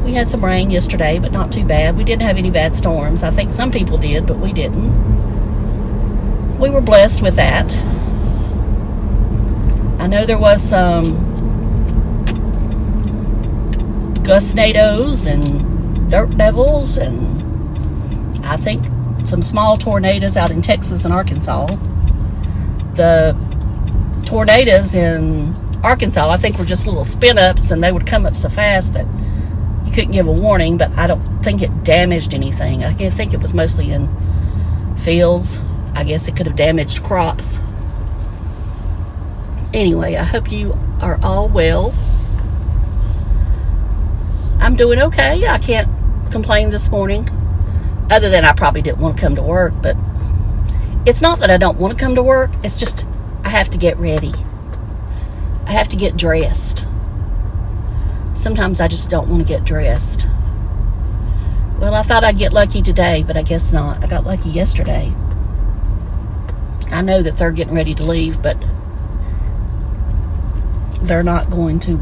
We had some rain yesterday, but not too bad. We didn't have any bad storms. I think some people did, but we didn't. We were blessed with that. I know there was some gustnados and dirt devils, and I think some small tornadoes out in Texas and Arkansas. The tornadoes in Arkansas, I think, were just little spin-ups, and they would come up so fast that you couldn't give a warning, but I don't think it damaged anything. I think it was mostly in fields. I guess it could have damaged crops. Anyway, I hope you are all well. I'm doing okay. I can't complain this morning, other than I probably didn't want to come to work. But it's not that I don't want to come to work. It's just I have to get ready. I have to get dressed. Sometimes I just don't want to get dressed. Well, I thought I'd get lucky today, but I guess not. I got lucky yesterday. I know that they're getting ready to leave, but they're not going to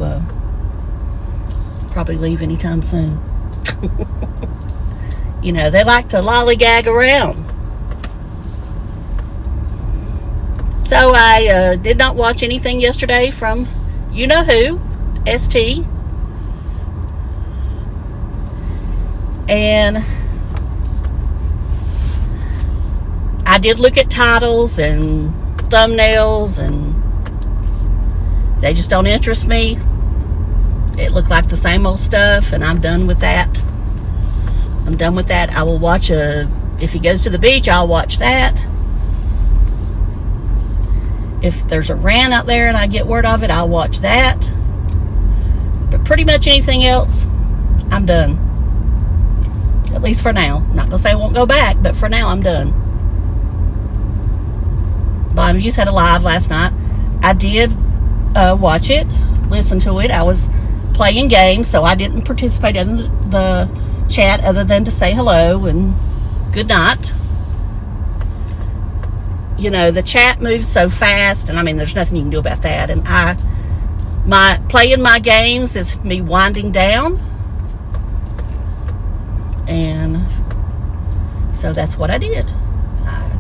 probably leave anytime soon. You know, they like to lollygag around. So I did not watch anything yesterday from you know who, ST. And I did look at titles and thumbnails, and they just don't interest me. It looked like the same old stuff, and I'm done with that. I'm done with that. I will watch if he goes to the beach, I'll watch that. If there's a rant out there and I get word of it, I'll watch that. But pretty much anything else, I'm done. At least for now. I'm not going to say I won't go back, but for now, I'm done. Blind Views had a live last night. I did watch it, listen to it. I was playing games, so I didn't participate in the chat other than to say hello and good night. You know, the chat moves so fast, and I mean, there's nothing you can do about that. And playing my games is me winding down, and so that's what I did. I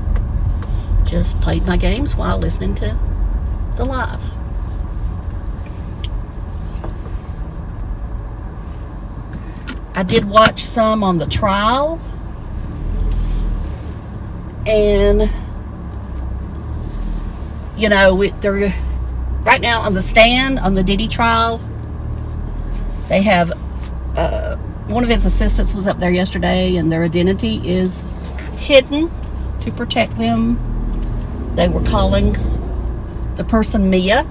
just played my games while listening to the live. I did watch some on the trial, and you know, they're right now on the stand on the Diddy trial. They have one of his assistants was up there yesterday, and their identity is hidden to protect them. They were calling the person Mia.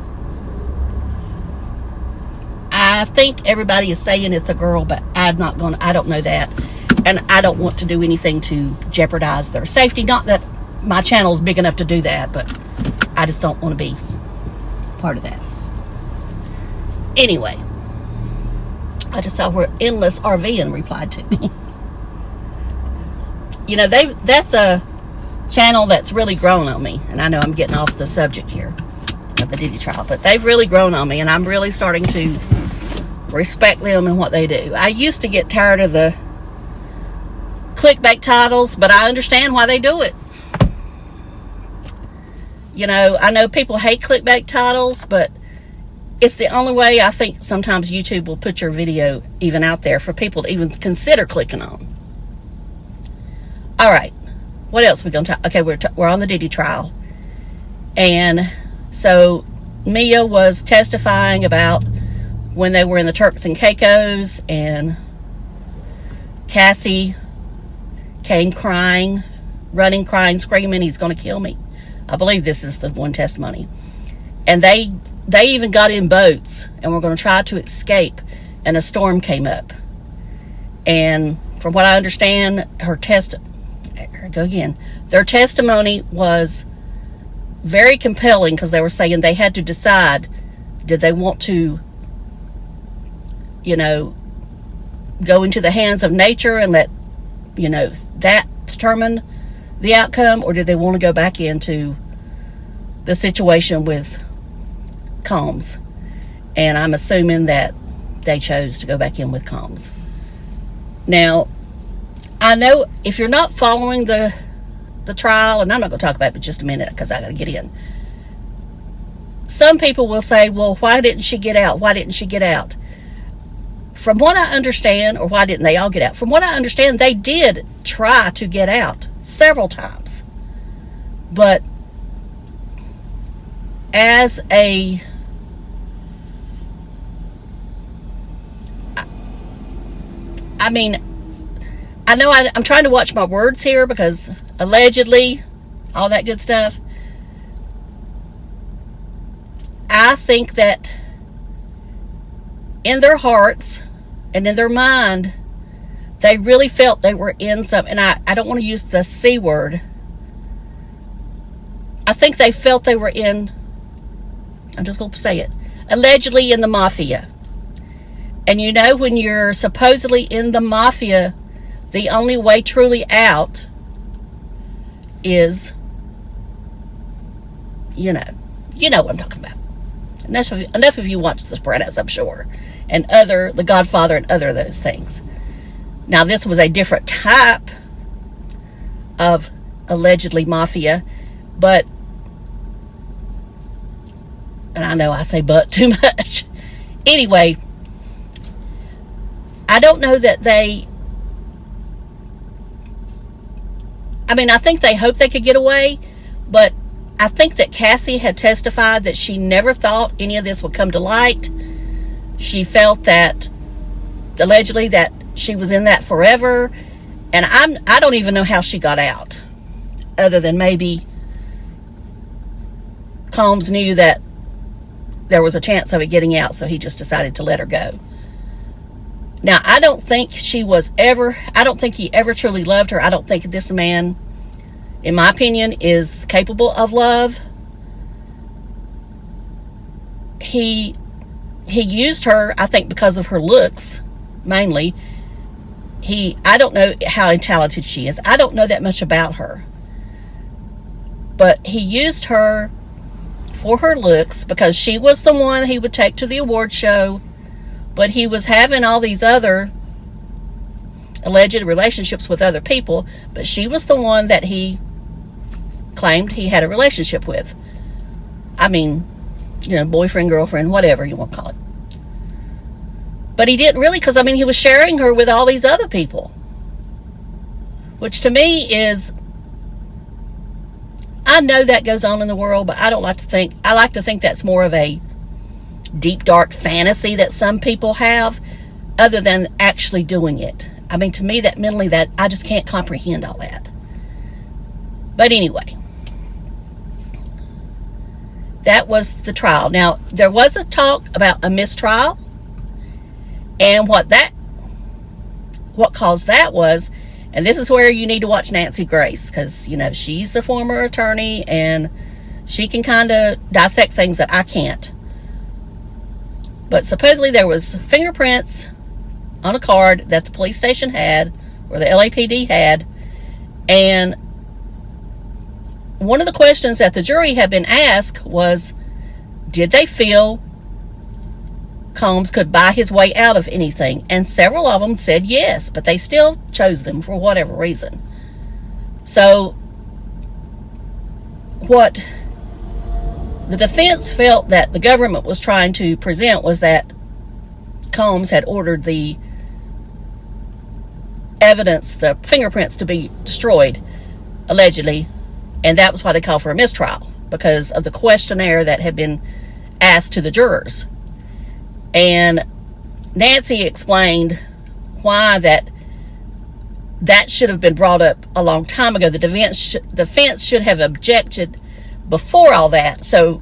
I think everybody is saying it's a girl, but I don't know that. And I don't want to do anything to jeopardize their safety. Not that my channel is big enough to do that, but I just don't want to be part of that. Anyway, I just saw where Endless RVing replied to me. You know, that's a channel that's really grown on me. And I know I'm getting off the subject here of the Diddy trial, but they've really grown on me, and I'm really starting to respect them and what they do. I used to get tired of the clickbait titles, but I understand why they do it. You know, I know people hate clickbait titles, but it's the only way I think sometimes YouTube will put your video even out there for people to even consider clicking on. All right, what else are we going to talk? Okay, we're on the Diddy trial. And so Mia was testifying about when they were in the Turks and Caicos, and Cassie came crying, running, crying, screaming, he's going to kill me. I believe this is the one testimony. And they even got in boats and were going to try to escape, and a storm came up. And from what I understand, their testimony was very compelling, because they were saying they had to decide, did they want to, you know, go into the hands of nature and let, you know, that determine the outcome, or did they want to go back into the situation with Combs? And I'm assuming that they chose to go back in with Combs. Now, I know if you're not following the trial, and I'm not going to talk about it for just a minute because I got to get in. Some people will say, well, why didn't she get out? Why didn't she get out? From what I understand, or why didn't they all get out? From what I understand, they did try to get out several times. But as a... I mean, I know I'm trying to watch my words here because allegedly, all that good stuff. I think that in their hearts and in their mind, they really felt they were in some, and I don't want to use the C word. I think they felt they were in, I'm just going to say it, allegedly in the mafia. And you know, when you're supposedly in the mafia, the only way truly out is, you know what I'm talking about. Enough of you watch The Sopranos, I'm sure. And The Godfather and other of those things. Now, this was a different type of allegedly mafia, but, and I know I say but too much. Anyway, I don't know that they, I mean, I think they hoped they could get away, but I think that Cassie had testified that she never thought any of this would come to light. She felt that, allegedly, that she was in that forever. And I don't even know how she got out. Other than maybe Combs knew that there was a chance of it getting out, so he just decided to let her go. Now, I don't think he ever truly loved her. I don't think this man, in my opinion, is capable of love. He used her, I think, because of her looks, mainly. I don't know how talented she is. I don't know that much about her. But he used her for her looks because she was the one he would take to the award show. But he was having all these other alleged relationships with other people. But she was the one that he claimed he had a relationship with. I mean, boyfriend, girlfriend, whatever you want to call it. But he didn't really, because, he was sharing her with all these other people. Which to me is, I know that goes on in the world, but I like to think that's more of a deep, dark fantasy that some people have, other than actually doing it. To me, that mentally, that I just can't comprehend all that. But anyway, that was the trial. Now, there was a talk about a mistrial, and what caused that was, and this is where you need to watch Nancy Grace, because, she's a former attorney, and she can kind of dissect things that I can't. But supposedly there was fingerprints on a card that the police station had, or the LAPD had, and one of the questions that the jury had been asked was, did they feel Combs could buy his way out of anything? And several of them said yes, but they still chose them for whatever reason. So what the defense felt that the government was trying to present was that Combs had ordered the evidence, the fingerprints, to be destroyed, allegedly, and that was why they called for a mistrial, because of the questionnaire that had been asked to the jurors. And Nancy explained why that should have been brought up a long time ago. The defense should have objected before all that. So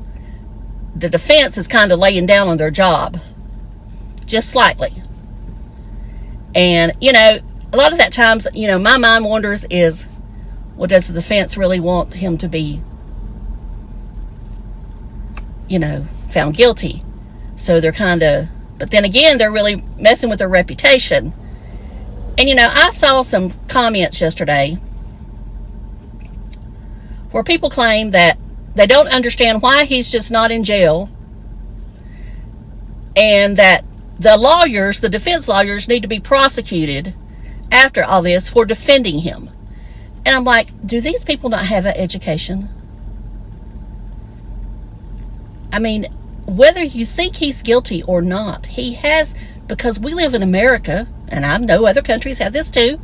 the defense is kind of laying down on their job, just slightly. And, a lot of that times, my mind wanders is, well, does the defense really want him to be, found guilty? So they're kind of, but then again, they're really messing with their reputation. And, I saw some comments yesterday where people claim that they don't understand why he's just not in jail, and that the defense lawyers need to be prosecuted after all this for defending him. And I'm like, do these people not have an education? I mean, whether you think he's guilty or not, he has, because we live in America, and I know other countries have this too,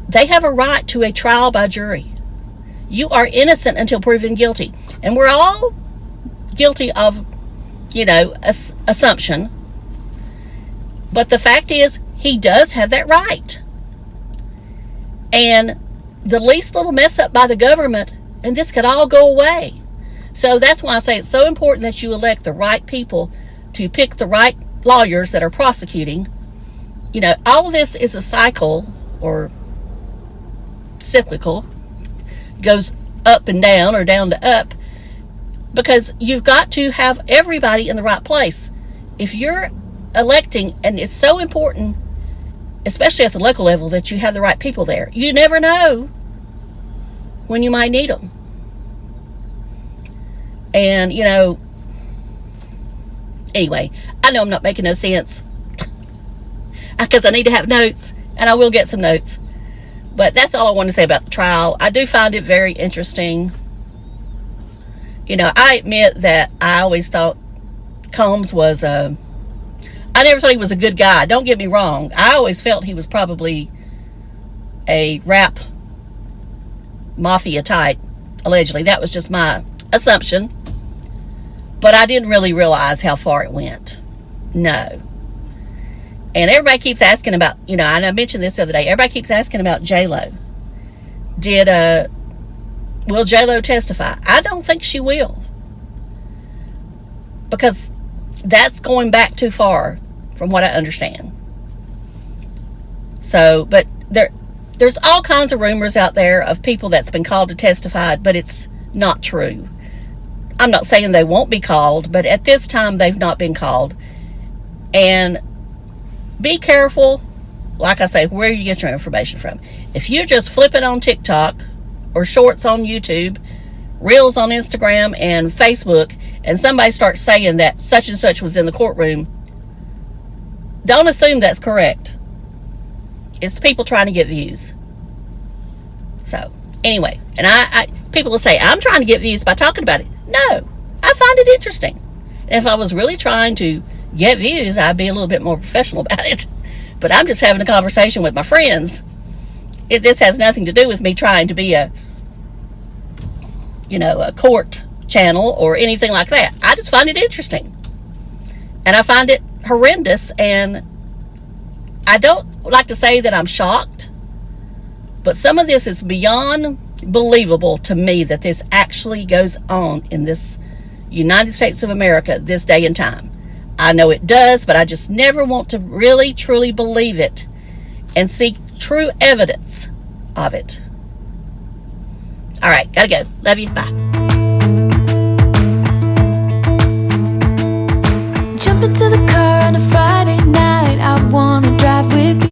they have a right to a trial by jury. You are innocent until proven guilty. And we're all guilty of, assumption. But the fact is, he does have that right. And the least little mess up by the government, and this could all go away. So that's why I say it's so important that you elect the right people to pick the right lawyers that are prosecuting. All of this is a cycle, or cyclical, goes up and down or down to up, because you've got to have everybody in the right place. If you're electing, and it's so important, especially at the local level, that you have the right people there. You never know when you might need them. And, anyway, I know I'm not making no sense because I need to have notes, and I will get some notes. But that's all I want to say about the trial. I do find it very interesting. I admit that I always thought Combs was I never thought he was a good guy. Don't get me wrong. I always felt he was probably a rap mafia type, allegedly. That was just my assumption. But I didn't really realize how far it went. No. And everybody keeps asking about, and I mentioned this the other day, everybody keeps asking about J-Lo. Will J-Lo testify? I don't think she will. Because that's going back too far, from what I understand. So, but there's all kinds of rumors out there of people that's been called to testify, but it's not true. I'm not saying they won't be called, but at this time they've not been called. And be careful, like I say, where you get your information from. If you just flip it on TikTok or shorts on YouTube, reels on Instagram and Facebook, and somebody starts saying that such and such was in the courtroom, don't assume that's correct. It's people trying to get views. So, anyway, and I people will say, I'm trying to get views by talking about it. No, I find it interesting. And if I was really trying to get views, I'd be a little bit more professional about it. But I'm just having a conversation with my friends. This has nothing to do with me trying to be a court channel or anything like that. I just find it interesting. And I find it horrendous. And I don't like to say that I'm shocked, but some of this is beyond believable to me, that this actually goes on in this United States of America this day and time. I know it does, but I just never want to really, truly believe it and see true evidence of it. All right, gotta go. Love you. Bye. Jump into the car on a Friday night. I want